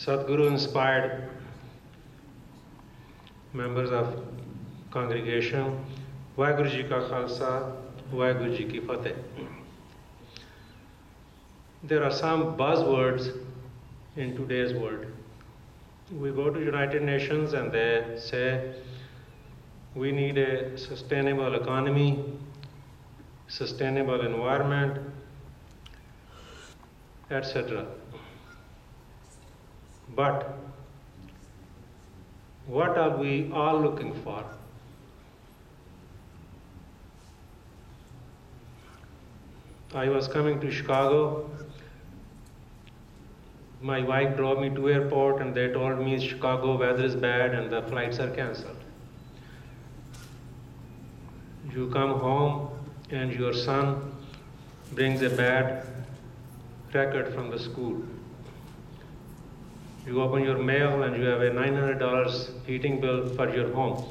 Sadhguru inspired members of congregation. Vaheguru Ji Ka Khalsa, Vaheguru Ji Ki Fateh. There are some buzzwords in today's world. We go to United Nations and they say we need a sustainable economy, sustainable environment, etc. But what are we all looking for? I was coming to Chicago. My wife drove me to airport and they told me Chicago weather is bad and the flights are cancelled. You come home and your son brings a bad record from the school. You open your mail and you have a $900 heating bill for your home.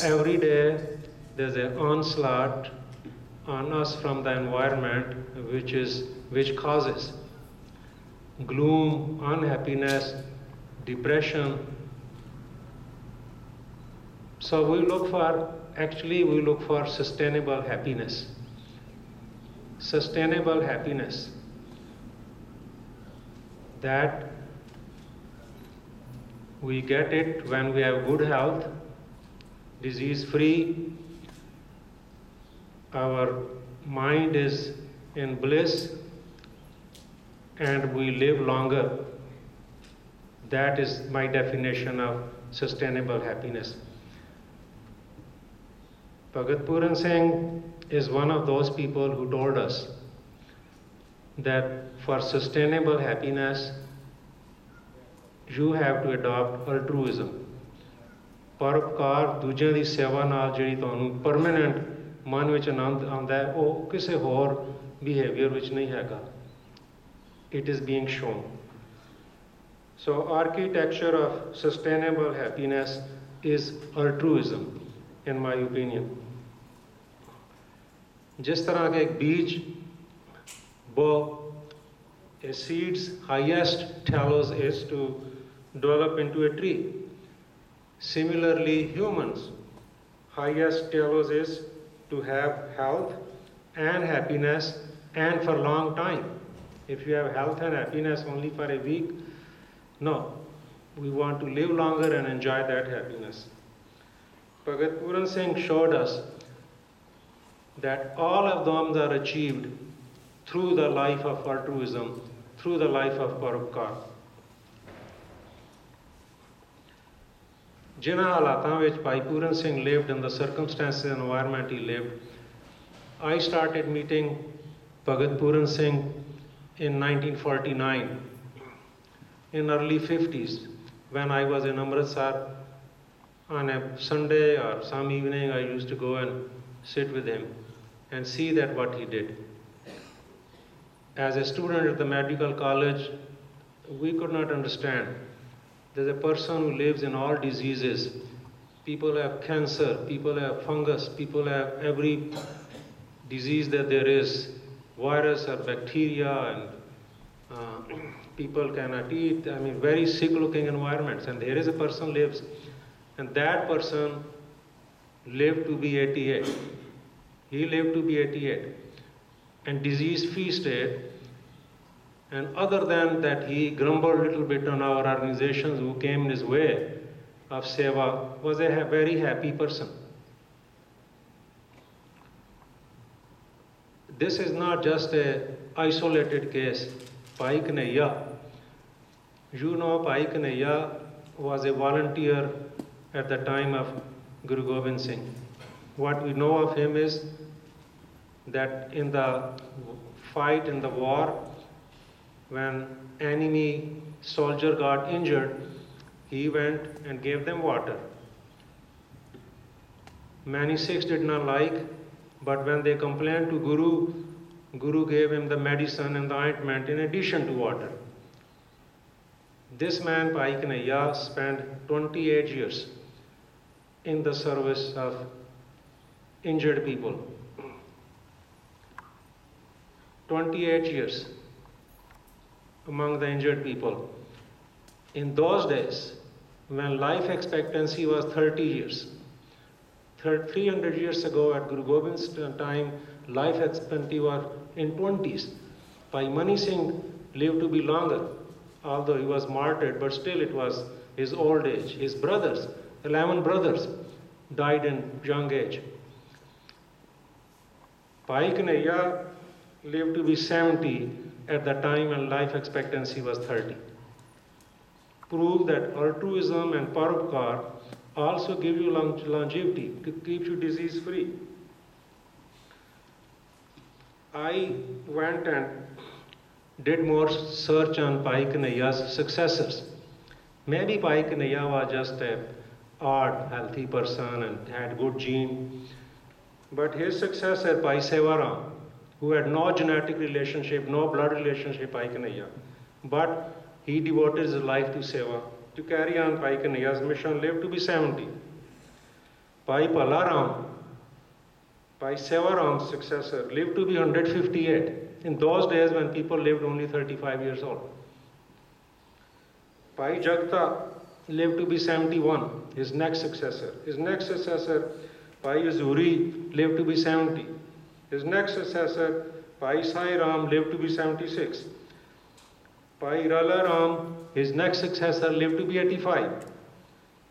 Every day there's an onslaught on us from the environment which causes gloom, unhappiness, depression. So we look for sustainable happiness. Sustainable happiness. That we get it when we have good health, disease free, our mind is in bliss, and we live longer. That is my definition of sustainable happiness. Bhagat Puran Singh is one of those people who told us that for sustainable happiness, you have to adopt altruism. ਪਰਉਪਕਾਰ ਦੂਜਿਆਂ ਦੀ ਸੇਵਾ ਨਾਲ ਜਿਹੜੀ ਤੁਹਾਨੂੰ permanent ਮਨ ਵਿੱਚ ਆਨੰਦ ਆਉਂਦਾ ਹੈ ਉਹ ਕਿਸੇ ਹੋਰ ਬਿਹੇਵੀਅਰ ਵਿੱਚ ਨਹੀਂ ਹੈਗਾ. It is being shown. So architecture of sustainable happiness is altruism, in my opinion. जिस तरह का एक बीज वो a seed's highest telos is to develop into a tree. Similarly, humans' highest telos is to have health and happiness and for a long time. If you have health and happiness only for a week, no. We want to live longer and enjoy that happiness. Bhagat Puran Singh showed us that all of them are achieved through the life of altruism, through the life of paropkar. ਜਿਨ੍ਹਾਂ ਹਾਲਾਤਾਂ ਵਿੱਚ ਭਾਈ Puran Singh lived in the circumstances and environment he lived, I started meeting Bhagat Puran Singh in 1949, in early 50s, when I was in Amritsar. On a Sunday or some evening, I used to go and sit with him and see that what he did. As a student at the medical college, we could not understand. There's a person who lives in all diseases. People have cancer, people have fungus, people have every disease that there is, virus or bacteria, and people cannot eat. I mean, very sick looking environments. And there is a person lives, and that person lived to be 88. He lived to be 88. And disease-free state. And other than that, he grumbled a little bit on our organizations who came in his way of Sewa, was a very happy person. This is not just an isolated case. Bhai Kanhaiya, you know, Bhai Kanhaiya was a volunteer at the time of Guru Gobind Singh. What we know of him is that in the fight in the war, when enemy soldier got injured, he went and gave them water. Many Sikhs did not like, but when they complained to Guru, Guru gave him the medicine and the ointment in addition to water. This man, Bhai Kanhaiya, spent 28 years in the service of injured people. 28 years among the injured people. In those days, when life expectancy was 30 years, 300 years ago at Guru Govind's time, life expectancy was in 20s. Bhai Mani Singh lived to be longer, although he was martyred, but still it was his old age. His brothers, 11 brothers, died in young age. Bhai Kanhaiya lived to be 70 at the time when life expectancy was 30. Prove that altruism and paropkar also give you longevity, to keep you disease free. I went and did more search on Bhai Kanhaiya's successors. Maybe Bhai Kanhaiya was just an odd, healthy person and had good gene. But his successor, Bhai Sewa, who had no genetic relationship, no blood relationship, Bhai Kanhaiya, but he devoted his life to Sewa, to carry on Bhai Kanhaiya's mission, lived to be 70. Bhai Palaram, Bhai Sewaram's successor, lived to be 158. In those days when people lived only 35 years old. Bhai Jagta lived to be 71, his next successor. His next successor, Bhai Azuri, lived to be 70. His next successor, Bhai Sai Ram, lived to be 76. Bhai Rala Ram, his next successor, lived to be 85.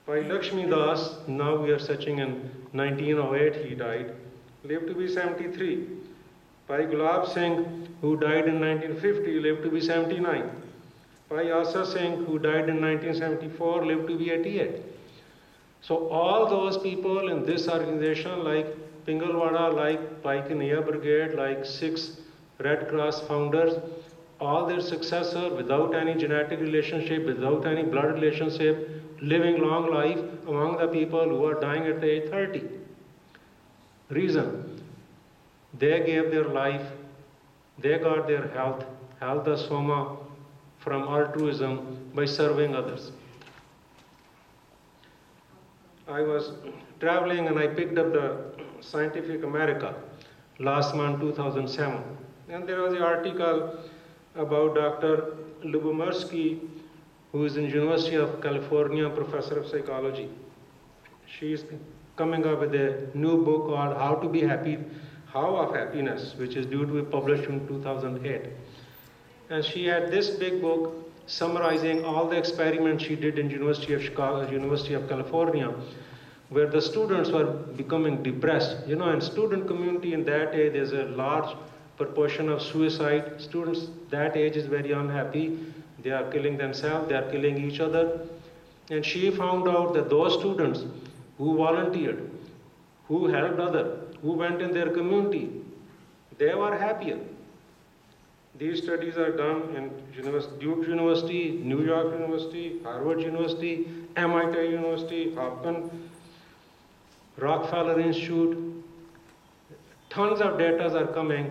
Bhai Lakshmi Das, now we are searching in 1908 he died, lived to be 73. Bhai Gulab Singh, who died in 1950, lived to be 79. Bhai Asa Singh, who died in 1974, lived to be 88. So all those people in this organization, like Pingalwada, like Bhai Kanhaiya Brigade, like Sikhs, Red Cross founders, all their successors, without any genetic relationship, without any blood relationship, living long life among the people who are dying at the age 30. Reason, they gave their life, they got their health the soma from altruism by serving others. I was traveling and I picked up the Scientific America last month, 2007. And there was an article about Dr. Lubomirsky, who is in University of California, professor of psychology. She is coming up with a new book called How to Be Happy, How of Happiness, which is due to be published in 2008. And she had this big book summarizing all the experiments she did in University of Chicago, University of California, where the students were becoming depressed. You know, in student community in that age, there's a large proportion of suicide. Students that age is very unhappy. They are killing themselves, they are killing each other. And she found out that those students who volunteered, who helped others, who went in their community, they were happier. These studies are done in Duke University, New York University, Harvard University, MIT University, Hopkins, Rockefeller Institute. Tons of data are coming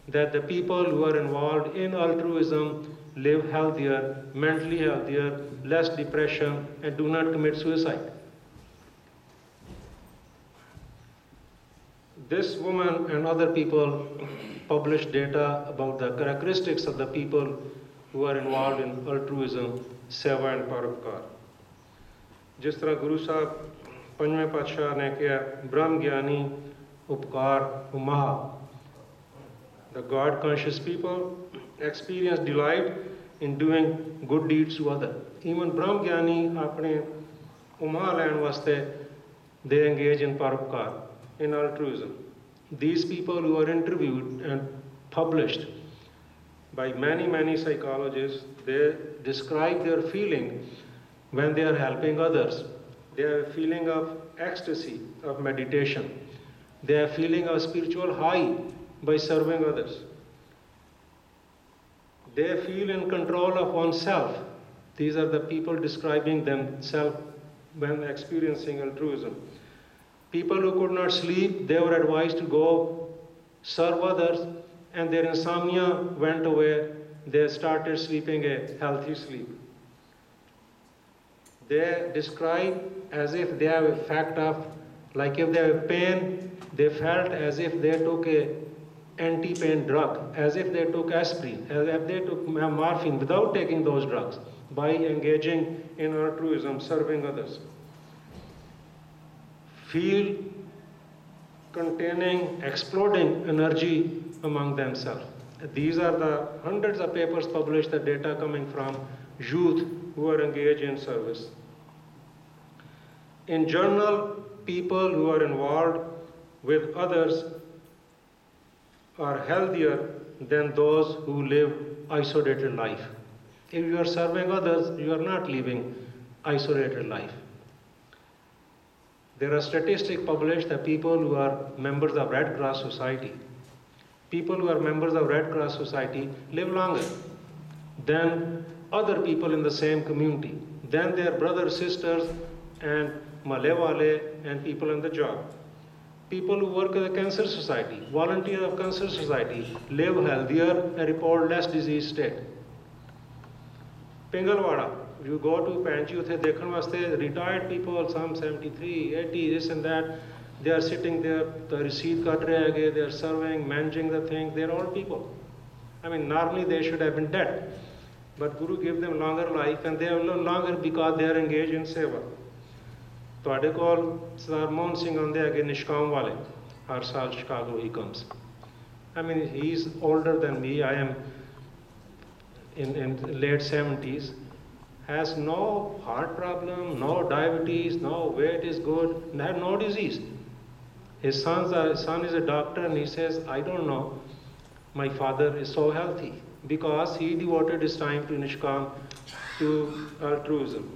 that the people who are involved in altruism live healthier, mentally healthier, less depression, and do not commit suicide. This woman and other people published data about the characteristics of the people who are involved in altruism, Sewa and Paropkar. जिस तरह गुरु साहब पंजवें पातशाह ने कहा ब्रह्म ज्ञानी उपकार उमाह, the God conscious people experience delight in doing good deeds to others. Even Brahma Jnani apne umah lein vaste they engage in paropkar, in altruism. These people who are interviewed and published by many psychologists, they describe their feeling when they are helping others. They have a feeling of ecstasy, of meditation. They have a feeling of spiritual high by serving others. They feel in control of oneself. These are the people describing themselves when experiencing altruism. People who could not sleep, they were advised to go serve others, and their insomnia went away. They started sleeping a healthy sleep. They describe as if they have a fact of, like if they have pain, they felt as if they took a anti-pain drug, as if they took aspirin, as if they took morphine without taking those drugs. by engaging in altruism, serving others. Feel containing exploding energy among themselves. These are the hundreds of papers published, the data coming from youth who are engaged in service. In general, people who are involved with others are healthier than those who live isolated life. If you are serving others, you are not living isolated life. There are statistics published that people who are members of Red Cross Society, people who are members of Red Cross Society live longer than other people in the same community, than their brothers, sisters, and Malewale and people in the job. People who work at the Cancer Society, volunteer of Cancer Society, live healthier and report less disease state. Pingalwada, you go to Panchi, uthe dekhan vaste retired people, some 73, 80, this and that, they are sitting there, the receipt cut rahe hai, they are serving, managing the thing, they are all people. I mean, normally they should have been dead, but Guru gave them longer life and they are no longer because they are engaged in Sewa. ਤੁਹਾਡੇ ਕੋਲ ਸਰਦਾਰ ਮੋਹਨ ਸਿੰਘ ਆਉਂਦੇ ਹੈਗੇ ਨਿਸ਼ਕਾਮ ਵਾਲੇ ਹਰ ਸਾਲ Chicago he comes. I mean, he's older than me. I am in late 70s, has no heart problem, no diabetes, no weight is good, no disease. His son is a doctor and he says, I don't know, my father is so healthy because he devoted his time to Nishkam, to altruism.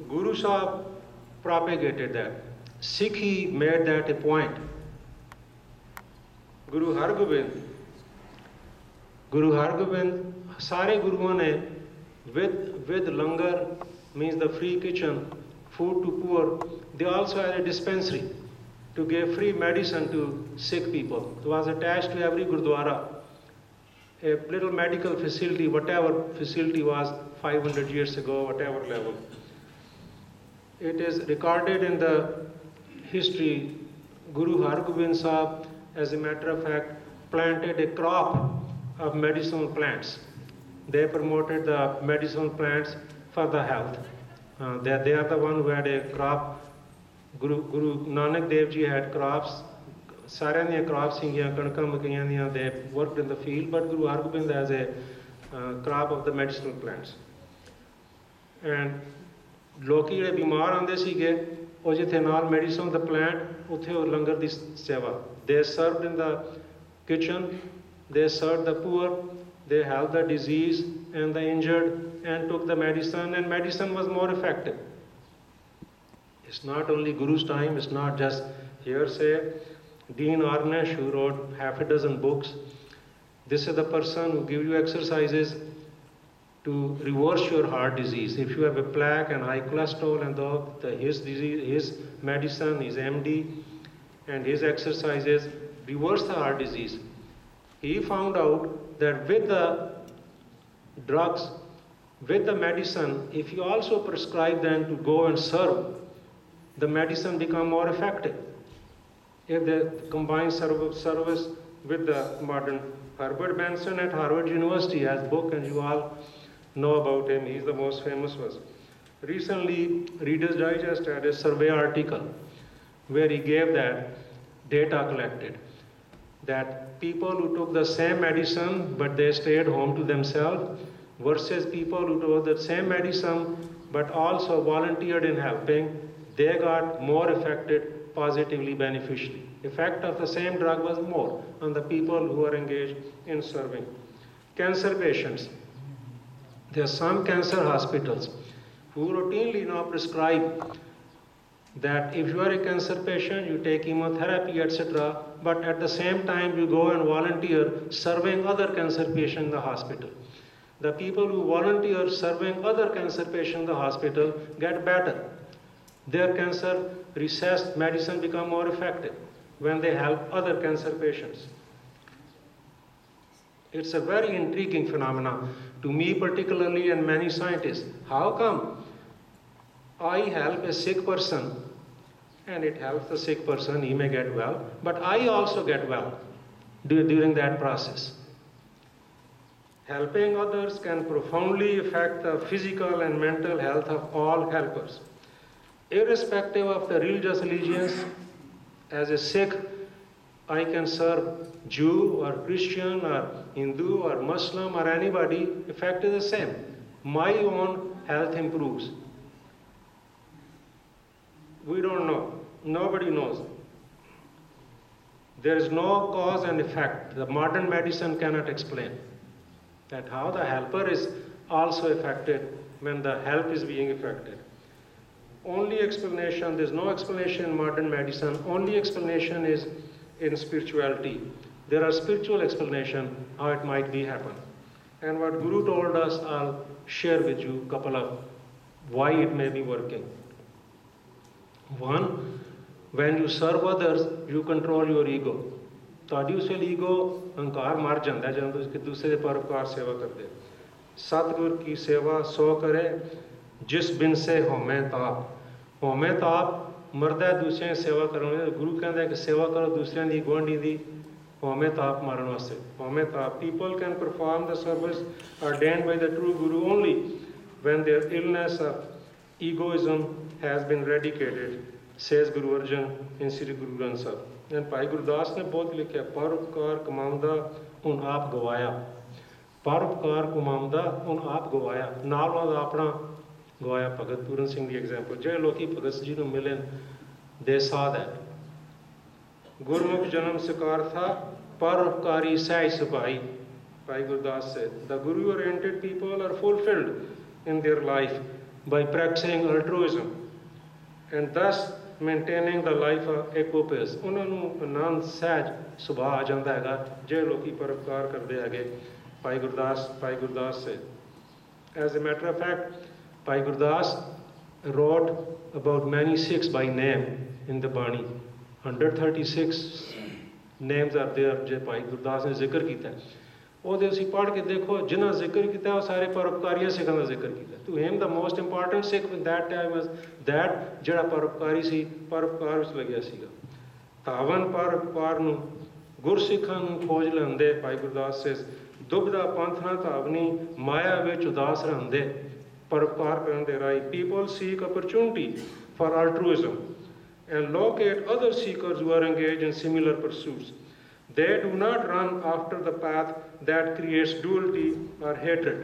Guru Sahib propagated that. Sikh made that a point. Guru Hargobind, sare Guruon ne with langar, means the free kitchen, food to poor, they also had a dispensary to give free medicine to sick people. It was attached to every Gurudwara, a little medical facility, whatever facility was 500 years ago, whatever level. It is recorded in the history, Guru Hargobind Sahib, as a matter of fact, planted a crop of medicinal plants. They promoted the medicinal plants for the health. They are the one who had a crop. Guru Nanak Dev Ji had crops. Sarean diyan crops singiyan, kanਕਾਂ ਮਕਈਆਂ ਦੀਆਂ, they worked in the field, but Guru Hargobind has a crop of the medicinal plants. And ਲੋਕੀ ਜਿਹੜੇ ਬਿਮਾਰ ਆਉਂਦੇ ਸੀਗੇ ਉਹ ਜਿੱਥੇ ਨਾਲ medicine ਦਾ plant ਉੱਥੇ ਉਹ ਲੰਗਰ ਦੀ ਸੇਵਾ. They served in the kitchen, they served the poor, they helped the diseased and the injured and took the medicine, and medicine was more effective. It's not only Guru's time, it's not just hearsay. Dean Ornish, who wrote half a dozen books, this is the person who gives you exercises to reverse your heart disease. If you have a plaque and high cholesterol and his disease, his medicine, his MD, and his exercises reverse the heart disease. He found out that with the drugs, with the medicine, if you also prescribe them to go and serve, the medicine become more effective. If they combine service with the modern. Herbert Benson at Harvard University has a book, and you all know about him. He's the most famous one. Recently, Reader's Digest had a survey article where he gave that data collected, that people who took the same medicine but they stayed home to themselves versus people who took the same medicine but also volunteered in helping, they got more affected positively, beneficially. Effect of the same drug was more on the people who are engaged in serving. Cancer patients. There are some cancer hospitals who routinely now prescribe that if you are a cancer patient, you take chemotherapy, etc., but at the same time you go and volunteer serving other cancer patients in the hospital. The people who volunteer serving other cancer patients in the hospital get better. Their cancer recessed medicine become more effective when they help other cancer patients. It's a very intriguing phenomenon to me particularly and many scientists. How come I help a sick person and it helps the sick person, he may get well, but I also get well during that process? Helping others can profoundly affect the physical and mental health of all helpers. Irrespective of the religious allegiance, as a Sikh, I can serve Jew or Christian or Hindu or Muslim or anybody, effect is the same. My own health improves. We don't know. Nobody knows. There is no cause and effect. The modern medicine cannot explain that how the helper is also affected when the help is being affected. Only explanation, there's no explanation in modern medicine, only explanation is in spirituality. There are spiritual explanation how it might be happen. And what Guru told us, I'll share with you a couple of why it may be working. One, when you serve others, you control your ego. ਤੁਹਾਡੀ ਉਸ ਵੇਲੇ ego ਹੰਕਾਰ ਮਰ ਜਾਂਦਾ ਜਦੋਂ ਤੁਸੀਂ ਇੱਕ ਦੂਸਰੇ ਦੇ ਪਰਉਪਕਾਰ ਸੇਵਾ ਕਰਦੇ। ਸਤਿਗੁਰ ਕੀ ਸੇਵਾ ਸੋ ਕਰੇ ਜਿਸ ਬਿਨ ਸੇ ਹੋਮੈ ਤਾਪ। ਹੋਮੈ ਤਾਪ ਮਰਦਾ ਦੂਸਰਿਆਂ ਦੀ ਸੇਵਾ ਕਰਨ। ਗੁਰੂ ਕਹਿੰਦਾ ਕਿ ਸੇਵਾ ਕਰੋ ਦੂਸਰਿਆਂ ਦੀ ਗੁਆਂਢੀ ਦੀ ਹੋਮੈ ਤਾਪ ਮਾਰਨ ਵਾਸਤੇ। ਹੋਮੈ ਤਾਪ। People can perform the service ordained by the true Guru only when their illness of egoism has been eradicated, says Guru Arjan in Sri Guru Granth Sahib. And Bhai Gurdas ਨੇ ਬਹੁਤ ਲਿਖਿਆ, ਪਰਉਪਕਾਰ ਕਮਾਉਂਦਾ ਹੁਣ ਆਪ ਗਵਾਇਆ। ਪਰਉਪਕਾਰ ਕਮਾਉਂਦਾ ਹੁਣ ਆਪ ਗਵਾਇਆ। ਨਾਲ ਉਹਦਾ ਆਪਣਾ ਗਵਾਇਆ। ਭਗਤ ਪੂਰਨ ਸਿੰਘ ਦੀ ਐਗਜ਼ਾਮਪਲ, ਜਿਹੜੇ ਲੋਕੀ ਭਗਤ ਜੀ ਨੂੰ ਮਿਲੇ, ਦੇ saw that ਗੁਰਮੁਖ ਜਨਮ ਸਿਕਾਰਥਾ ਪਰਉਪਕਾਰੀ ਸਹਿ ਸੁਭਾਈ। Bhai Gurdas said, the Guru oriented people are fulfilled in their life by practicing altruism and thus maintaining the life of equipoise. ਉਹਨਾਂ ਨੂੰ ਆਨੰਦ ਸਹਿਜ ਸੁਭਾਅ ਆ ਜਾਂਦਾ ਹੈਗਾ ਜਿਹੜੇ ਲੋਕੀ ਪਰਉਪਕਾਰ ਕਰਦੇ ਹੈਗੇ। Bhai Gurdas said. As a matter of fact, Bhai Gurdas wrote about many Sikhs by name in the Bani. 136 names are there J Bhai Gurdas ने जिक्र किया। ਉਹਦੇ ਅਸੀਂ ਪੜ੍ਹ ਕੇ ਦੇਖੋ ਜਿਨ੍ਹਾਂ ਜ਼ਿਕਰ ਕੀਤਾ ਉਹ ਸਾਰੇ ਪਰਉਪਕਾਰੀਆਂ ਸਿੱਖਾਂ ਦਾ ਜ਼ਿਕਰ ਕੀਤਾ। To him the most important Sikh in that time was that ਜਿਹੜਾ ਪਰਉਪਕਾਰੀ ਸੀ, ਪਰਉਪਕਾਰ ਵਿੱਚ ਲੱਗਿਆ ਸੀਗਾ। ਧਾਵਨ ਪਰਉਪਕਾਰ ਨੂੰ ਗੁਰਸਿੱਖਾਂ ਨੂੰ ਖੋਜ ਲੈਂਦੇ। ਭਾਈ ਗੁਰਦਾਸ says, ਦੁਬਦਾ ਪੰਥ ਨਾ ਧਾਵਨੀ ਮਾਇਆ ਵਿੱਚ ਉਦਾਸ ਰਹਿੰਦੇ। ਪਰਉਪਕਾਰ ਕਰਨ ਦੇ ਰਾਹੀਂ people seek opportunity for altruism and locate other seekers who are engaged in similar pursuits. They do not run after the path that creates duality or hatred.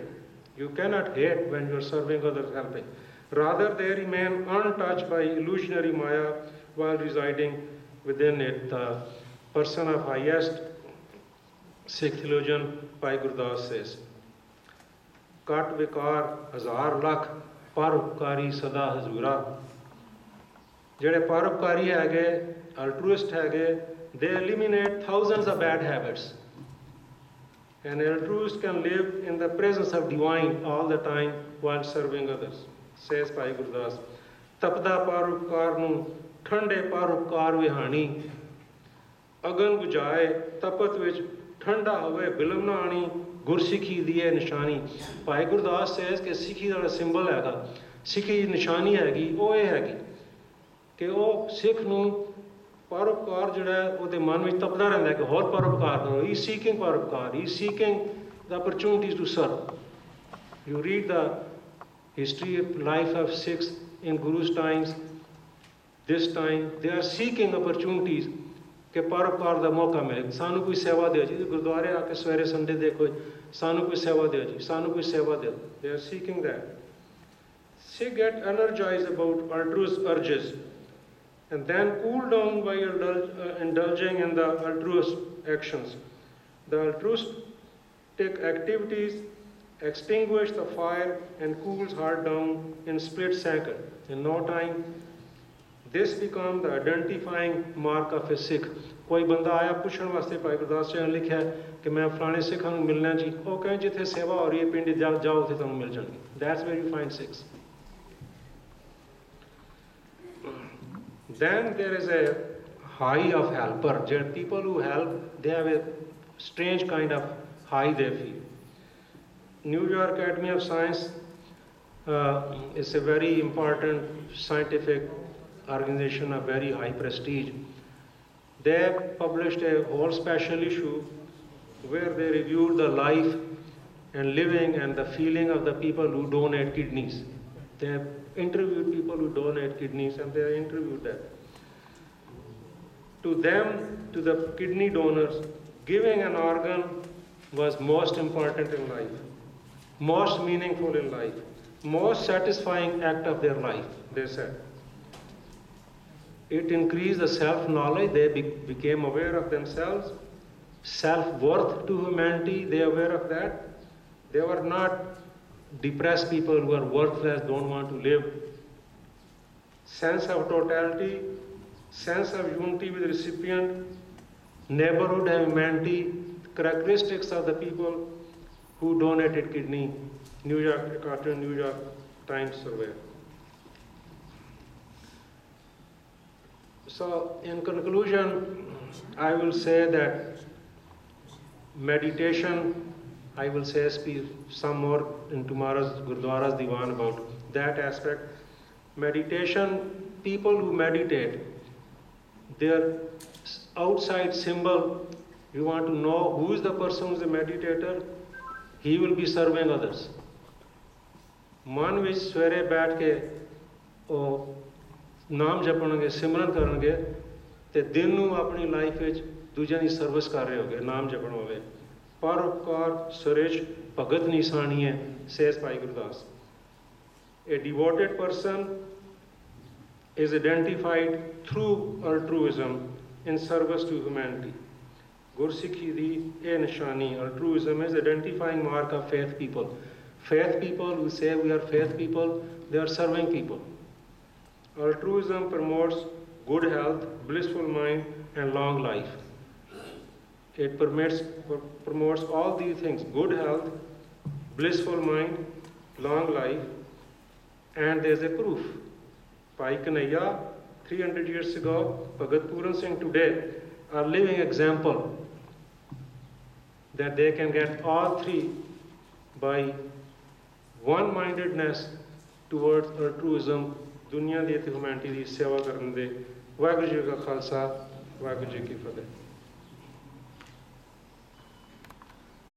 You cannot hate when you are serving others, helping. Rather, they remain untouched by illusionary Maya while residing within it. The person of highest Sikh theologian, Bhai Gurdas says, Kat vikar hazar lakh parupkari sada hazura. Jehde parupkari hage, altruist hage, they eliminate thousands of bad habits. An altruist can live in the presence of divine all the time while serving others, says Bhai Gurdas. Tapda parupkar nu thande parupkar vihani. Agan bujaye tapat vich thanda howe bilam na aani. Gursikhi diye nishani. Bhai Gurdas says कि सिखी दा symbol हैगा, सिखी निशानी हैगी, ਉਹ ਇਹ ਹੈਗੀ कि ਉਹ ਸਿੱਖ ਨੂੰ ਪਰਉਪਕਾਰ ਜਿਹੜਾ ਉਹਦੇ ਮਨ ਵਿੱਚ ਤਪਦਾ ਰਹਿੰਦਾ ਕਿ ਹੋਰ ਪਰਉਪਕਾਰ ਕਰੋ। ਹੀ ਸੀਕਿੰਗ ਪਰਉਪਕਾਰ, he seeking the opportunities to serve. You read the history of life of Sikhs in Guru's times, this time, they are seeking opportunities ਕਿ ਪਰਉਪਕਾਰ ਦਾ ਮੌਕਾ ਮਿਲੇ। ਸਾਨੂੰ ਕੋਈ ਸੇਵਾ ਦਿਓ ਜੀ, ਗੁਰਦੁਆਰੇ ਆ ਕੇ ਸਵੇਰੇ ਸੰਡੇ ਦੇਖੋ, ਸਾਨੂੰ ਕੋਈ ਸੇਵਾ ਦਿਓ ਜੀ, ਸਾਨੂੰ ਕੋਈ ਸੇਵਾ ਦਿਓ। They are seeking that. Sikhs get energized about altruist urges and then cool down by indulging in the altruist actions. The altruistic activities extinguish the fire and cools heart down in split second. In no time, this becomes the identifying mark of a Sikh. कोई बंदा आया पूछने वास्ते भाई गुरदास जी ने लिखा है कि मैं फलाने सिखा ਨੂੰ ਮਿਲਣਾ जी, ਉਹ कहें जिथे सेवा हो रही है पिंड जाओ उथे ਤੁਹਾਨੂੰ ਮਿਲ ਜਾਣਗੇ। That's where you find Sikhs. Then there is a high of helper. People who help, they have a strange kind of high they feel. New York Academy of Science is a very important scientific organization of very high prestige. They published a whole special issue where they reviewed the life and living and the feeling of the people who donate kidneys. They have interviewed people who donate kidneys and they have interviewed them. To them, to the kidney donors, giving an organ was most important in life, most meaningful in life, most satisfying act of their life, they said. It increased the self-knowledge, they became aware of themselves, self-worth to humanity, they are aware of that. They were not depressed people who are worthless, don't want to live. Sense of totality, sense of unity with recipient, neighborhood and humanity, characteristics of the people who donated kidney, New York Times survey. So in conclusion, I will say that meditation, I will say some more in tomorrow's Gurudwara's Diwan about that aspect. Meditation, people who meditate, their outside symbol, you want to know who is the person who is a meditator, he will be serving others. मन विच सवेरे बैठ के नाम जपणगे सिमरन करनगे ते दिन नूं अपनी life which दूजिਆਂ the service कर रहे होगे नाम जपण होवे परोपकार सुरेश भगत निशानी है says Bhai Gurudas. A devoted person is identified through altruism in service to humanity. Gursikhi di a nishani, altruism is identifying mark of faith people. Faith people who say we are faith people, they are serving people. Altruism promotes good health, blissful mind, and long life. It promotes all these things, good health, blissful mind, long life, and there's a proof. Bhai Kanhaiya, 300 years ago, Bhagat Puran Singh today are living example that they can get all three by one-mindedness towards altruism, दुनिया दी ते humanity दी सेवा करन दे वाहिगुरू जी का खालसा वाहिगुरू जी की फतेह.